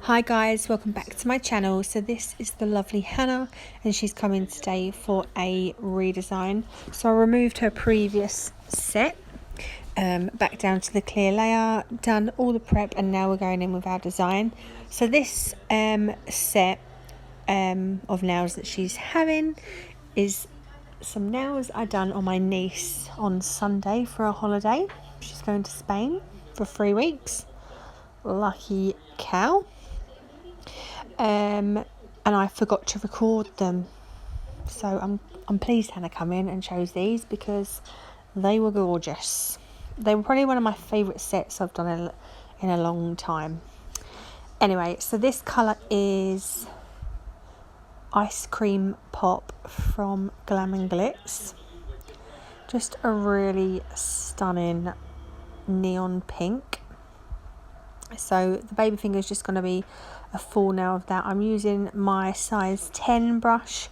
Hi guys, welcome back to my channel. So this is the lovely Hannah and she's coming today for a redesign. So I removed her previous set, back down to the clear layer, done all the prep, and now we're going in with our design. So this set of nails that she's having is some nails I done on my niece on Sunday for a holiday. She's going to Spain for 3 weeks. Lucky cow. And I forgot to record them, so I'm pleased Hannah come in and chose these because they were gorgeous. They were probably one of my favourite sets I've done in a long time. Anyway, so this colour is Ice Cream Pop from Glam and Glitz. Just a really stunning neon pink. So the baby finger is just going to be a full nail of that. I'm using my size 10 brush.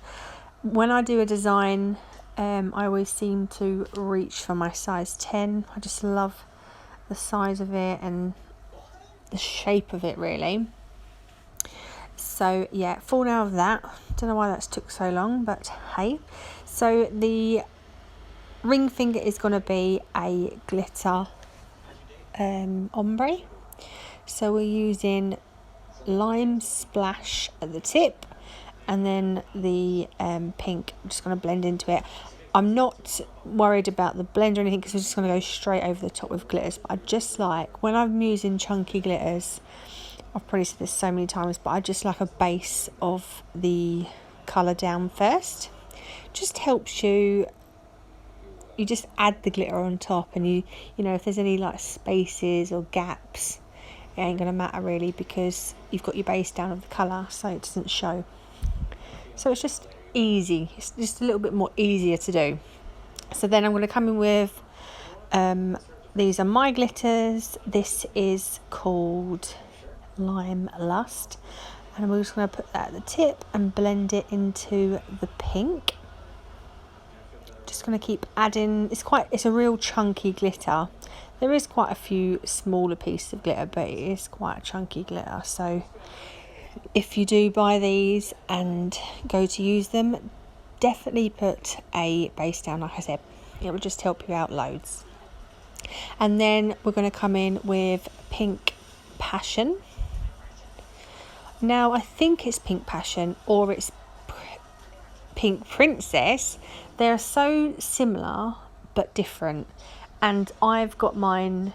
When I do a design, I always seem to reach for my size 10. I just love the size of it and the shape of it, really. So yeah, full nail of that. Don't know why that's took so long, but hey. So the ring finger is going to be a glitter ombre. So we're using lime splash at the tip, and then the pink, I'm just going to blend into it. I'm not worried about the blend or anything because we're just going to go straight over the top with glitters. But I just like, when I'm using chunky glitters, I've probably said this so many times, but I just like a base of the colour down first. Just helps you just add the glitter on top, and you know, if there's any like spaces or gaps, it ain't going to matter really because you've got your base down of the colour, so it doesn't show. So it's just easy. It's just a little bit more easier to do. So then I'm going to come in with, these are my glitters. This is called Lime Lust. And we're just going to put that at the tip and blend it into the pink. Just going to keep adding. It's a real chunky glitter. There is quite a few smaller pieces of glitter, but it is quite a chunky glitter. So if you do buy these and go to use them, definitely put a base down, like I said. It will just help you out loads. And then we're going to come in with Pink Passion. Now I think it's Pink Passion or it's Pink Princess. They're so similar but different, and I've got mine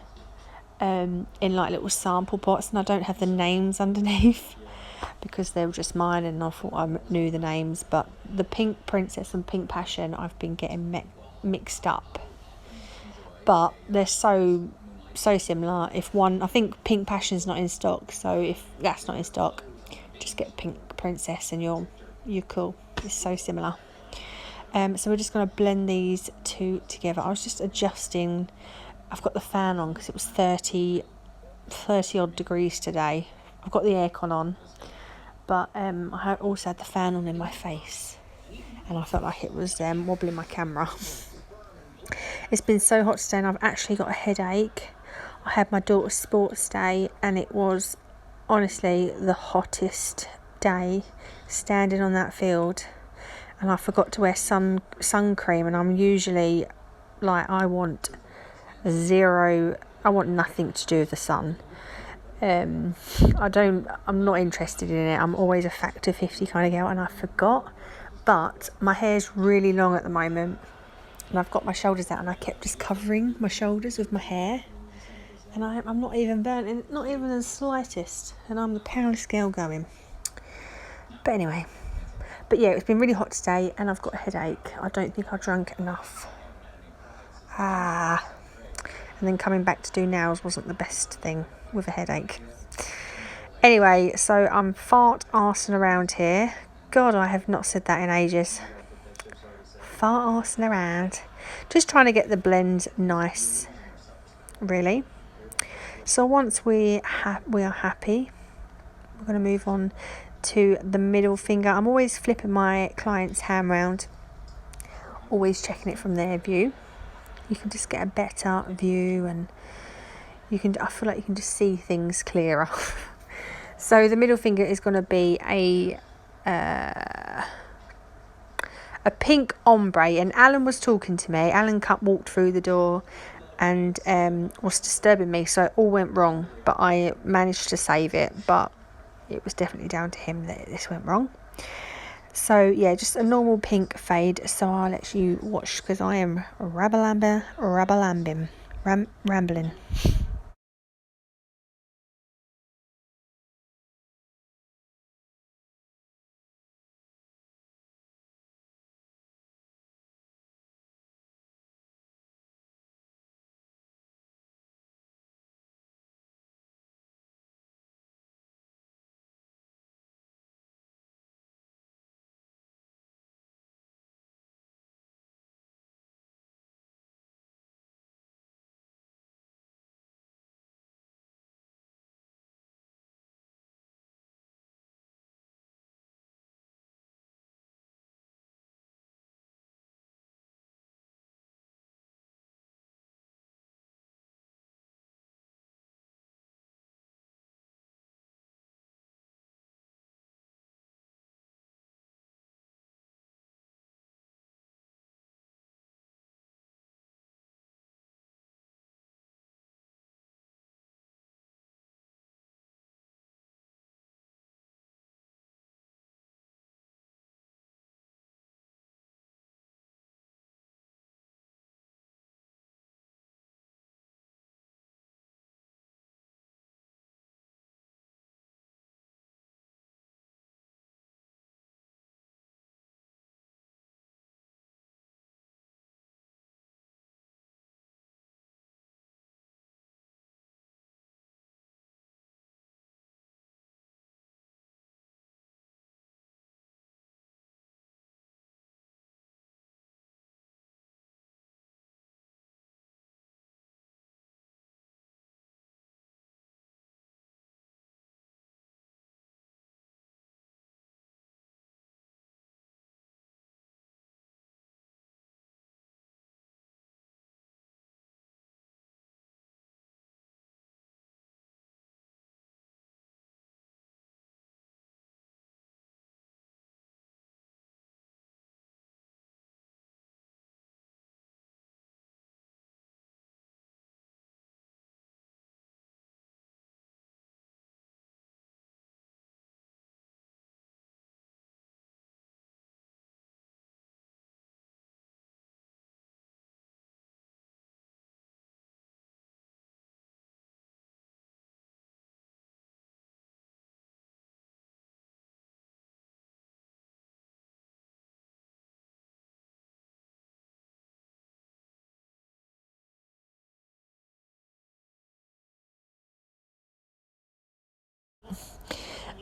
in like little sample pots, and I don't have the names underneath because they were just mine and I thought I knew the names. But the Pink Princess and Pink Passion I've been getting mixed up, but they're so similar. I think Pink Passion's not in stock, so if that's not in stock, just get Pink Princess and you're cool. It's so similar. So we're just going to blend these two together. I was just adjusting. I've got the fan on because it was 30 odd degrees today. I've got the aircon on, but I also had the fan on in my face, and I felt like it was wobbling my camera. It's been so hot today, and I've actually got a headache. I had my daughter's sports day, and it was honestly the hottest day standing on that field. And I forgot to wear sun cream, and I'm usually like, I want nothing to do with the sun. I'm not interested in it. I'm always a factor 50 kind of girl, and I forgot. But my hair's really long at the moment, and I've got my shoulders out, and I kept just covering my shoulders with my hair, and I'm not even burnt, not even the slightest, and I'm the palest girl going. But anyway. But yeah, it's been really hot today and I've got a headache. I don't think I drank enough. And then coming back to do nails wasn't the best thing with a headache. Anyway, so I'm fart-arsing around here. God, I have not said that in ages. Fart-arsing around. Just trying to get the blend nice, really. So once we are happy, we're going to move on to the middle finger. I'm always flipping my client's hand round, always checking it from their view. You can just get a better view, and I feel like you can just see things clearer. So the middle finger is going to be a pink ombre, and Alan was talking to me. Alan walked through the door and was disturbing me, so it all went wrong, but I managed to save it. But it was definitely down to him that this went wrong. So yeah, just a normal pink fade. So I'll let you watch because I am rambling.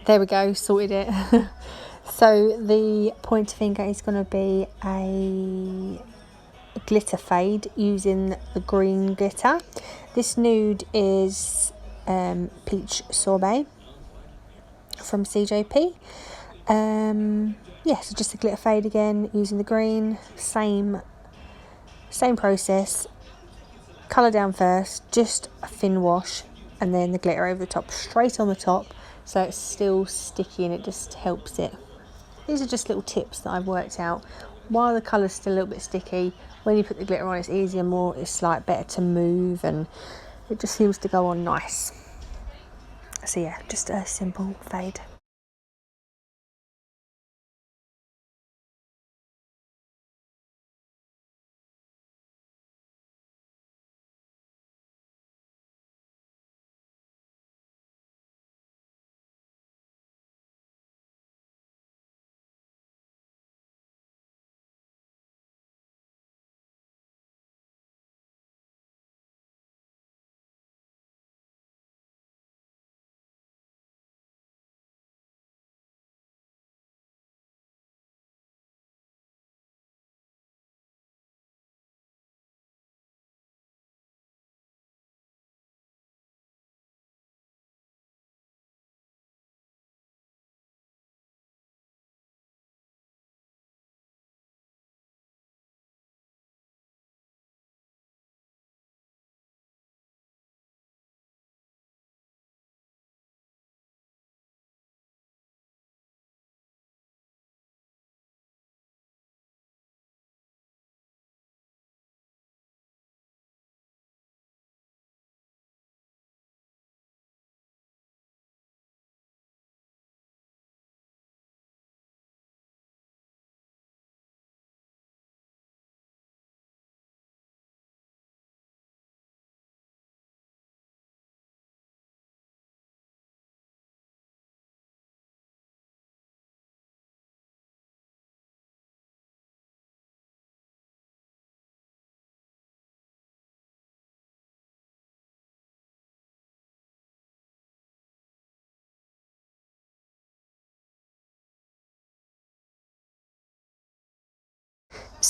There we go, sorted it. So the pointer finger is going to be a glitter fade using the green glitter. This nude is peach sorbet from CJP. Yeah, so just a glitter fade again using the green. Same process. Colour down first, just a thin wash, and then the glitter over the top, straight on the top, so it's still sticky and it just helps it. These are just little tips that I've worked out. While the colour's still a little bit sticky, when you put the glitter on, it's easier, it's like better to move, and it just seems to go on nice. So yeah, just a simple fade.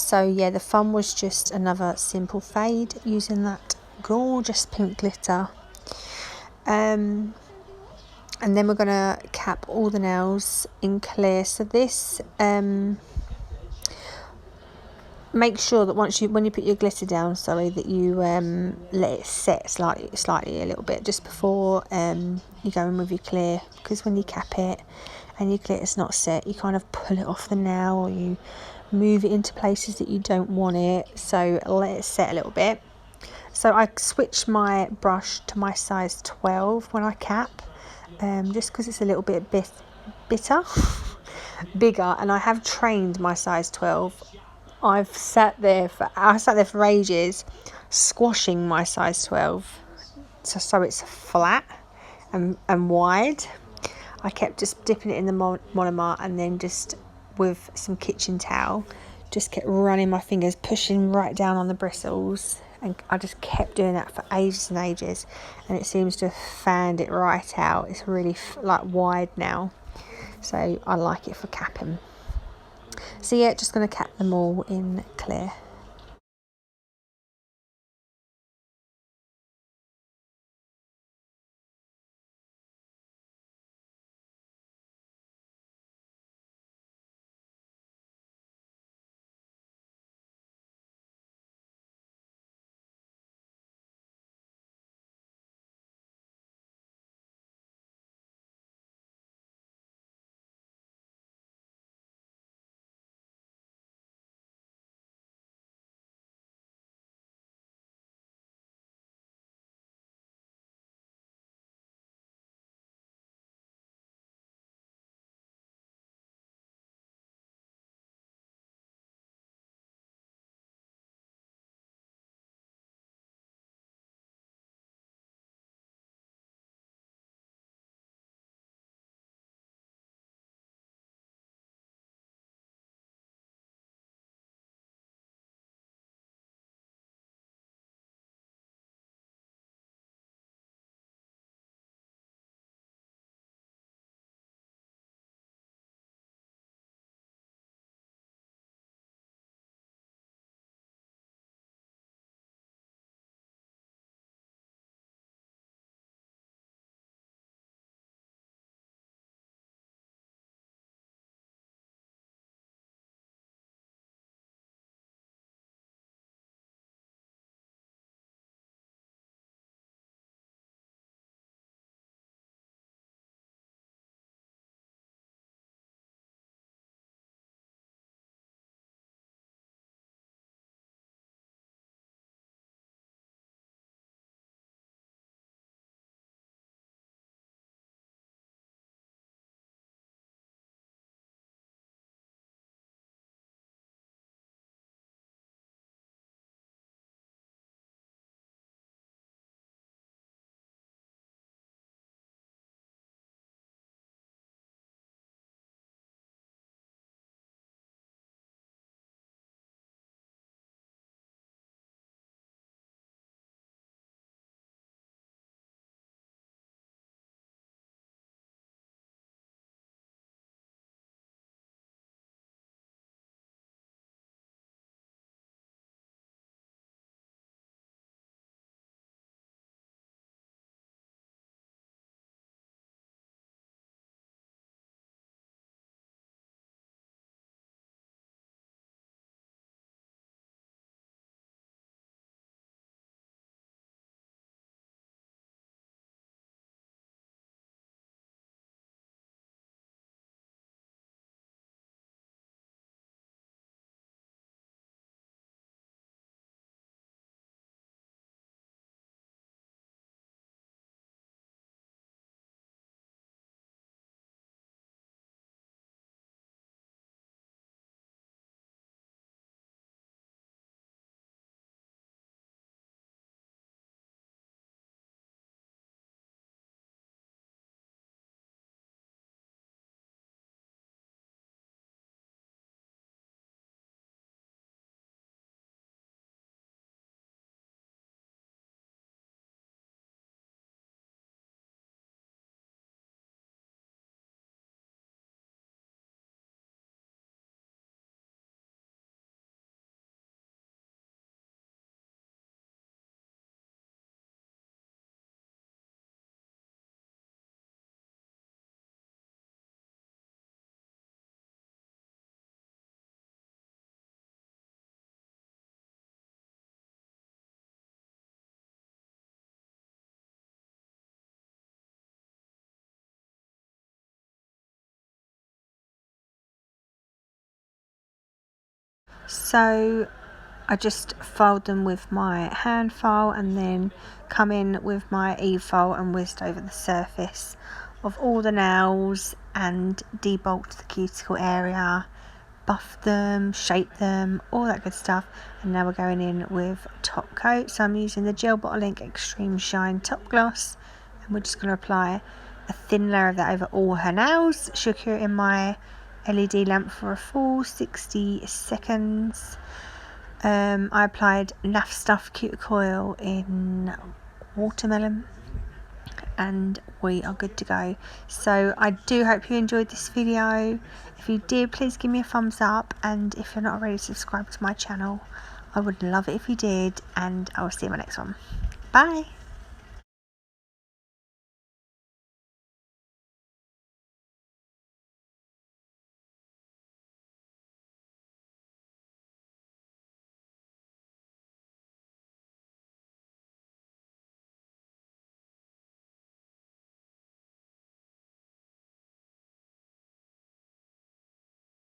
So yeah, the fun was just another simple fade using that gorgeous pink glitter. And then we're gonna cap all the nails in clear. So this, make sure that when you put your glitter down, sorry, that you let it set slightly a little bit just before you go in with your clear, because when you cap it and your glitter's not set, you kind of pull it off the nail, or you move it into places that you don't want it. So let it set a little bit. So I switch my brush to my size 12 when I cap, just because it's a little bit bigger, and I have trained my size 12. I sat there for ages squashing my size 12, so it's flat and wide. I kept just dipping it in the monomer, and then just with some kitchen towel just kept running my fingers, pushing right down on the bristles, and I just kept doing that for ages and ages, and it seems to have fanned it right out. It's really like wide now, so I like it for capping. So yeah, just going to cap them all in clear. So I just filed them with my hand file and then come in with my Efile and whizzed over the surface of all the nails and debulked the cuticle area, buffed them, shaped them, all that good stuff. And now we're going in with top coat. So I'm using the Gel Bottle Ink Extreme Shine Top Gloss, and we're just going to apply a thin layer of that over all her nails. She'll cure it in my LED lamp for a full 60 seconds. I applied NAFF Stuff Cuticle Oil in watermelon, and we are good to go. So I do hope you enjoyed this video. If you did, please give me a thumbs up, and if you're not already subscribed to my channel, I would love it if you did, and I will see you in my next one. Bye.